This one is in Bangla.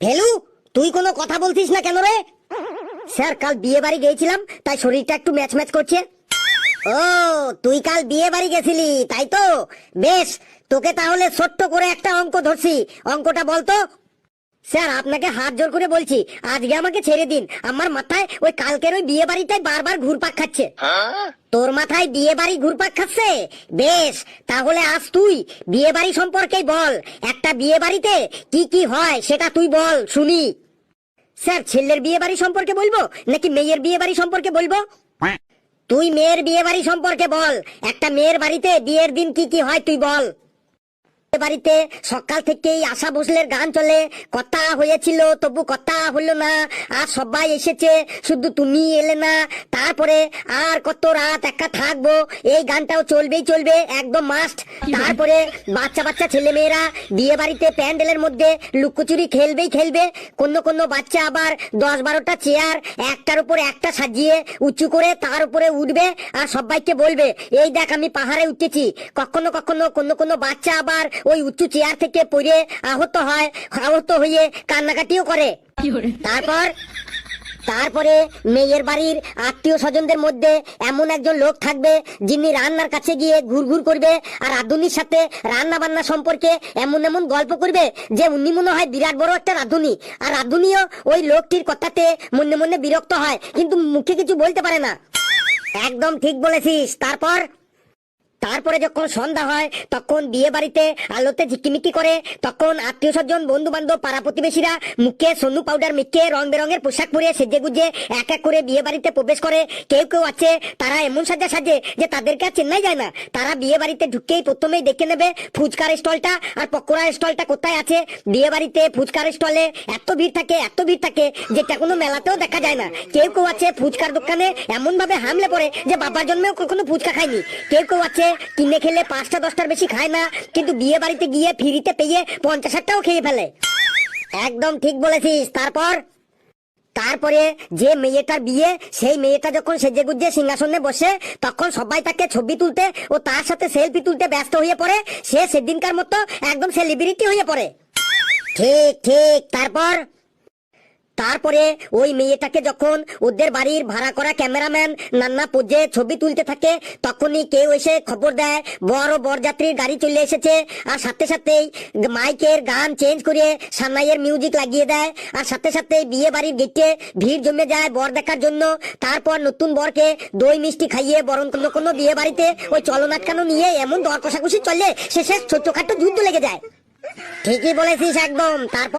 ভেলু, তুই কোনো কথা বলছিস না কেন রে? স্যার, কাল বিয়ে বাড়ি গিয়েছিলাম, তাই শরীরটা একটু ম্যাচ ম্যাচ করছে। ও, তুই কাল বিয়ে বাড়ি গেছিলি তাই তো? বেশ, তোকে তাহলে ছোট্ট করে একটা অঙ্ক ধরছি, অঙ্কটা বলতো। স্যার, আপনাকে হাত জোর করে বলছি, আজকে আমাকে ছেড়ে দিন। আমার মাথায় ওই কালকের ওই বিয়ে বাড়িটাই বারবার ঘুরপাক খাচ্ছে। তোর মাথায় বিয়ে বাড়ি ঘুরপাক খাচ্ছে? বেশ, তাহলে আজ তুই বিয়ে বাড়ি সম্পর্কেই বল। একটা বিয়ে বাড়িতে কি কি হয় সেটা তুই বল শুনি। স্যার, ছেলের বিয়ে বাড়ি সম্পর্কে বলবো নাকি মেয়ের বিয়ে বাড়ি সম্পর্কে বলবো? তুই মেয়ের বিয়ে বাড়ি সম্পর্কে বল। একটা মেয়ের বাড়িতে বিয়ের দিন কি কি হয় তুই বল। বাড়িতে সকাল থেকেই আশা ভোসলের গান চলে, কথা হয়েছিল তবু কথা হলো না, আর সবাই এসেছে শুধু তুমি এলে না, তারপরে আর কত রাত একা থাকবো, এই গানটাও চলবেই চলবে, একদম মাস্ট। তারপরে বাচ্চা বাচ্চা ছেলে মেয়েরা বিয়ে বাড়িতে প্যান্ডেলের মধ্যে লুকোচুরি খেলবেই খেলবে। কোনো বাচ্চা আবার 10-12টা চেয়ার একটার উপর একটা সাজিয়ে উঁচু করে তার উপরে উঠবে আর সবাইকে বলবে, এই দেখ আমি পাহাড়ে উঠেছি। কোনো বাচ্চা আবার ওই উঁচু চেয়ার থেকে পড়ে আহত হয়, আহত হয়ে কান্নাকাটিও করে। তারপরে মেয়ের বাড়ির আত্মীয় স্বজনদের মধ্যে এমন একজন লোক থাকবে যিনি রান্নার কাছে গিয়ে ঘুরঘুর করবে আর রাঁধুনির সাথে রান্না বান্না সম্পর্কে এমন এমন গল্প করবে যে উনি মনে হয় বিরাট বড় একটা রাঁধুনি, আর রাঁধুনিও ওই লোকটির কথাতে মনে মনে বিরক্ত হয় কিন্তু মুখে কিছু বলতে পারে না। একদম ঠিক বলেছিস। তারপরে যখন সন্ধ্যা হয় তখন বিয়ে বাড়িতে আলোতে ঝিকিমিকি করে, তখন আত্মীয় স্বজন বন্ধু বান্ধব পাড়া প্রতিবেশীরা মুখে সোনু পাউডার মেখে রং বেরঙের পোশাক পরে সেজে গুজে এক এক করে বিয়ে বাড়িতে প্রবেশ করে। কেউ কেউ আছে তারা এমন সাজে যে তাদেরকে আর চেন্নাই যায় না। তারা বিয়ে বাড়িতে ঢুকেই প্রথমেই দেখে নেবে ফুচকার স্টলটা আর পকোড়ার স্টলটা কোথায় আছে। বিয়ে বাড়িতে ফুচকার স্টলে এত ভিড় থাকে যেটা কোনো মেলাতেও দেখা যায় না। কেউ কেউ আছে ফুচকার দোকানে এমন ভাবে হামলে পড়ে যে বাবার জন্মেও কখনো ফুচকা খায়নি। কেউ আছে কিনে খেলে 5টা-10টার বেশি খায় না, কিন্তু বিয়ে বাড়িতে গিয়ে ফ্রিতে পেয়ে 50-60টাও খেয়ে ফেলে। একদম ঠিক বলেছিস। তারপরে যে মেয়েটার বিয়ে, সেই মেয়েটা যখন সেজে গুজে সিংহাসনে বসে, তখন সবাই তাকে ছবি তুলতে ও তার সাথে সেলফি তুলতে ব্যস্ত হয়ে পড়ে। সে সেদিনকার মতো একদম সেলিব্রিটি হয়ে পড়ে। ঠিক। তারপরে ওই মেয়েটাকে যখন ওদের বাড়ির ভাড়া করা ক্যামেরাম্যান নান্না পোজে ছবি তুলতে থাকে, তখনই কেউ এসে খবর দেয় বড় বরযাত্রীর গাড়ি চলে এসেছে, আর সাথে সাথেই মাইকের গান চেঞ্জ করে সানাইয়ের মিউজিক লাগিয়ে দেয়, আর সাথে বিয়ে বাড়ির গেটে ভিড় জমে যায় বর দেখার জন্য। তারপর নতুন বরকে দই মিষ্টি খাইয়ে বরং কোনো বিয়ে বাড়িতে ওই চলন আটকানো নিয়ে এমন দর কষাকষি চলে, শেষে ছোটখাটো যুদ্ধ লেগে যায়। ঠিকই বলেছিস একদম।